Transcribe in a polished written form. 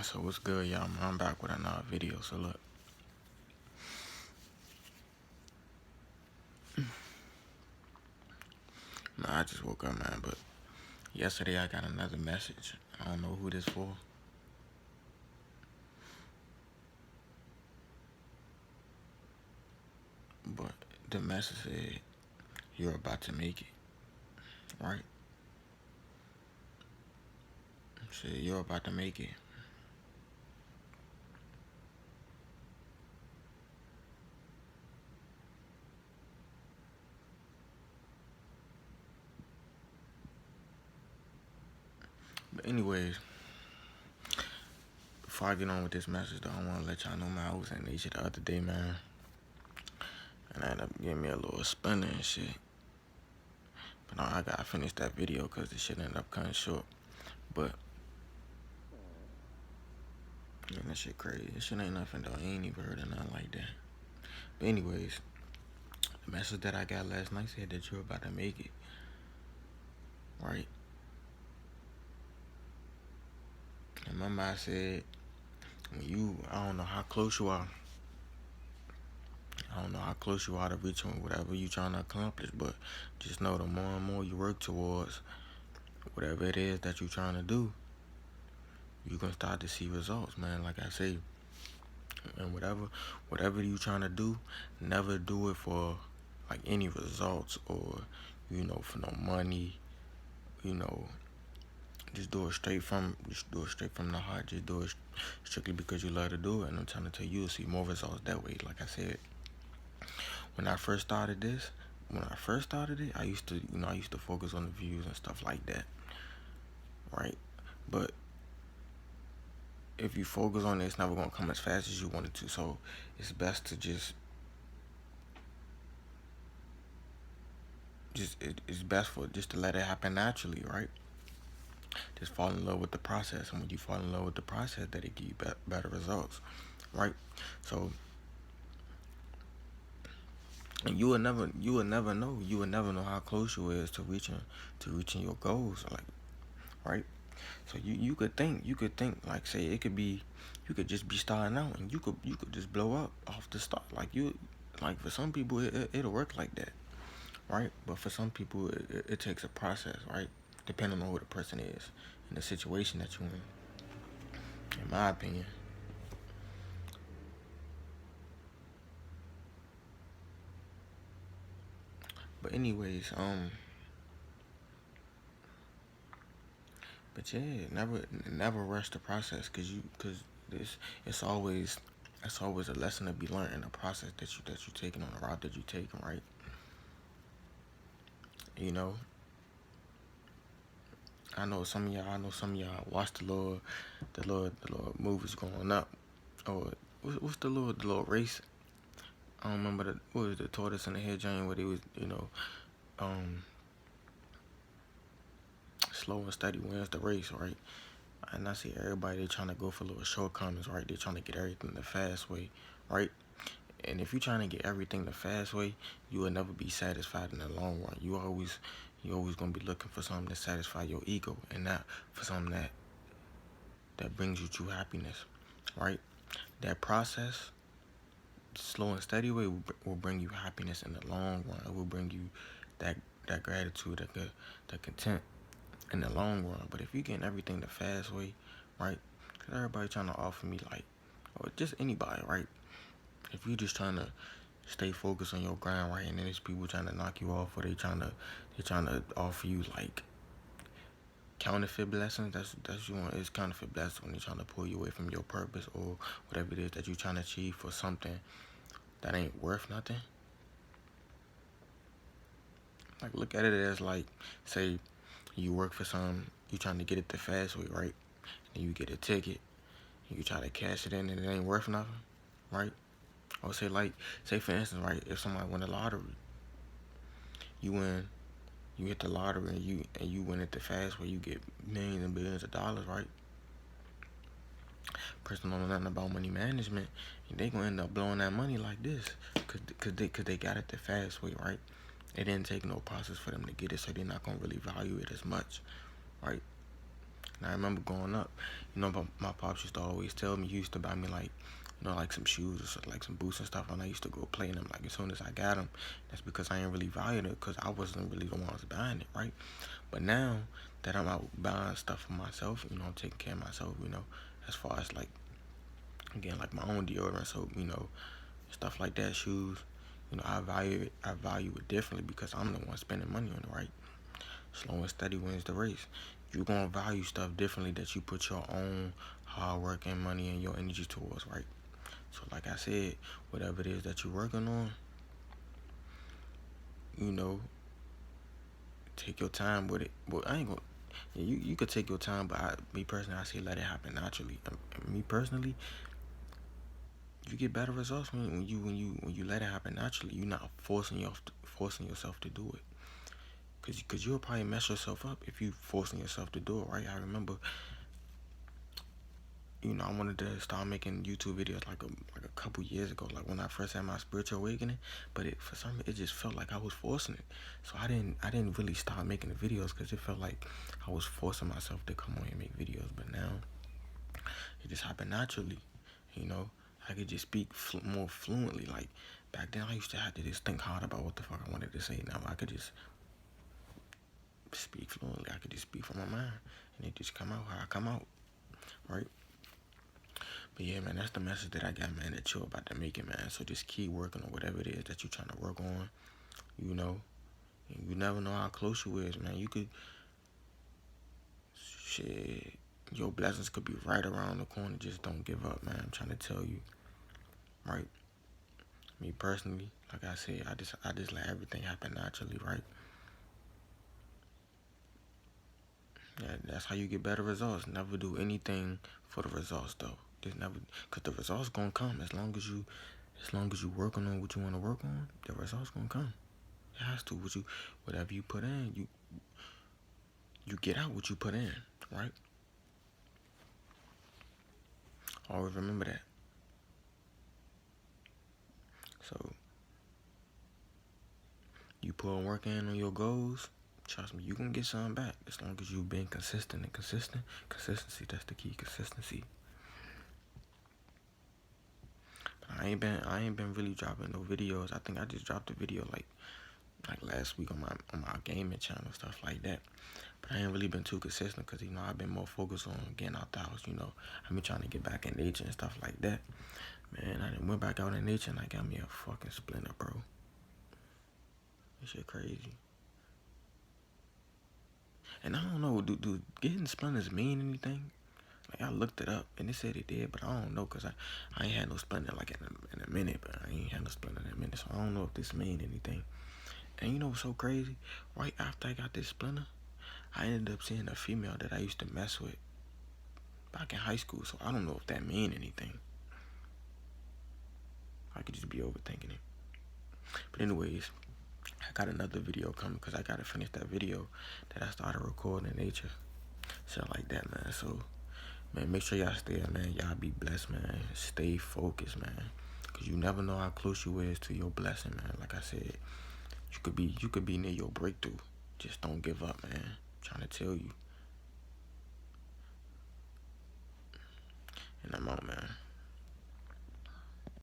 So what's good, y'all? I'm back with another video. So look, I just woke up, man. But yesterday I got another message. I don't know who this for, but the message said you're about to make it, right? It said you're about to make it. But anyways, before I get on with this message, though, I want to let y'all know, man, I was in nature the other day, man, and I ended up getting me a little spinner and shit. But no, I gotta finish that video because the shit ended up cutting short. But man, that shit crazy. This shit ain't nothing, though. I ain't even heard of nothing like that. But anyways, the message that I got last night said that you're about to make it, right? And my mind said, I don't know how close you are. I don't know how close you are to reaching whatever you're trying to accomplish, but just know the more and more you work towards whatever it is that you're trying to do, you're going to start to see results, man. Like I say, and whatever you're trying to do, never do it for like any results or, for no money, just do it straight from the heart. Just do it strictly because you love to do it. And I'm trying to tell you, you'll see more results that way. Like I said, when I first started it, I used to focus on the views and stuff like that, right? But if you focus on it, it's never gonna come as fast as you want it to. So it's best to it's best for just to let it happen naturally, right? Just fall in love with the process, and when you fall in love with the process, that it give you better results, right? So, and you will never know how close you is to reaching your goals, like, right? So you could think like, say, it could be, you could just be starting out and you could just blow up off the start, like for some people it'll work like that, right? But for some people it takes a process, right? Depending on who the person is and the situation that you're in my opinion. But anyways, but yeah, never rush the process, cause this it's always a lesson to be learned in the process that you taking, on the route that you taking, right? You know, I know some of y'all watch the little movies growing up. Or what's the little race? I don't remember what was the tortoise and the hare giant, where they was, um slow and steady wins the race, right? And I see everybody, they trying to go for little shortcomings, right? They trying to get everything the fast way, right? And if you're trying to get everything the fast way, you will never be satisfied in the long run. You always gonna be looking for something to satisfy your ego, and not for something that brings you true happiness, right? That process, slow and steady way, will bring you happiness in the long run. It will bring you that gratitude, that content in the long run. But if you're getting everything the fast way, right? Because everybody trying to offer me, like, or just anybody, right? If you just trying to stay focused on your grind, right, and then there's people trying to knock you off, or they trying to offer you like counterfeit blessings. It's counterfeit blessings when they're trying to pull you away from your purpose or whatever it is that you're trying to achieve for something that ain't worth nothing. Like, look at it as, like, say you work for something, you trying to get it the fast way, right? And you get a ticket, and you try to cash it in, and it ain't worth nothing, right? Or say for instance, right, if somebody win the lottery, you hit the lottery, and you win it the fast way, you get millions and billions of dollars, right? Person don't know nothing about money management, and they gonna end up blowing that money like this, cause they got it the fast way, right? It didn't take no process for them to get it, so they're not gonna really value it as much, right? And I remember growing up, my pops used to always tell me, he used to buy me like, like some shoes or like some boots and stuff, and I used to go play in them. Like as soon as I got them, that's because I ain't really valued it, because I wasn't really the one who was buying it, right? But now that I'm out buying stuff for myself, taking care of myself, as far as like, again, like my own deodorant, soap, stuff like that, shoes, I value it differently because I'm the one spending money on it, right? Slow and steady wins the race. You're gonna value stuff differently that you put your own hard work and money and your energy towards, right? So like I said, whatever it is that you're working on, you know, take your time with it. Well, I ain't gonna. You could take your time, but me personally, I say let it happen naturally. Me personally, you get better results when you let it happen naturally. You're not forcing yourself to do it. Cause you'll probably mess yourself up if you forcing yourself to do it, right? I remember, I wanted to start making YouTube videos like a couple years ago, like when I first had my spiritual awakening. But for some reason, it just felt like I was forcing it. So I didn't really start making the videos because it felt like I was forcing myself to come on and make videos. But now it just happened naturally, you know. I could just speak more fluently. Like back then, I used to have to just think hard about what the fuck I wanted to say. Now I could just speak fluently. I could just speak from my mind, and it just come out how I come out, right? But yeah, man, that's the message that I got, man, that you're about to make it, man. So just keep working on whatever it is that you're trying to work on, you know. And you never know how close you is, man. You could, shit, your blessings could be right around the corner. Just don't give up, man. I'm trying to tell you, right? Me personally, like I said, I just let everything happen naturally, right? Yeah, that's how you get better results. Never do anything for the results, though. Just never, cause the results gonna come as long as you working on what you want to work on. The results gonna come. It has to. Whatever you put in, you get out what you put in, right? Always remember that. So you put work in on your goals. Trust me, you gonna get something back as long as you been consistent and consistent. Consistency, that's the key. Consistency. I ain't been really dropping no videos. I think I just dropped a video like last week on my gaming channel, stuff like that. But I ain't really been too consistent because I've been more focused on getting out the house. I've been trying to get back in nature and stuff like that. Man, I done went back out in nature and I got me a fucking Splinter, bro. This shit crazy. And I don't know, do getting Splinters mean anything? Like I looked it up and it said it did, but I don't know because I ain't had no Splinter like in a minute, but I ain't had no Splinter in a minute, so I don't know if this mean anything. And you know what's so crazy? Right after I got this Splinter, I ended up seeing a female that I used to mess with back in high school, so I don't know if that mean anything. I could just be overthinking it. But anyways, I got another video coming because I gotta finish that video that I started recording in nature. Shit like that, man. So, man, make sure y'all stay there, man. Y'all be blessed, man. Stay focused, man. Cause you never know how close you is to your blessing, man. Like I said, you could be near your breakthrough. Just don't give up, man. I'm trying to tell you. And I'm out, man.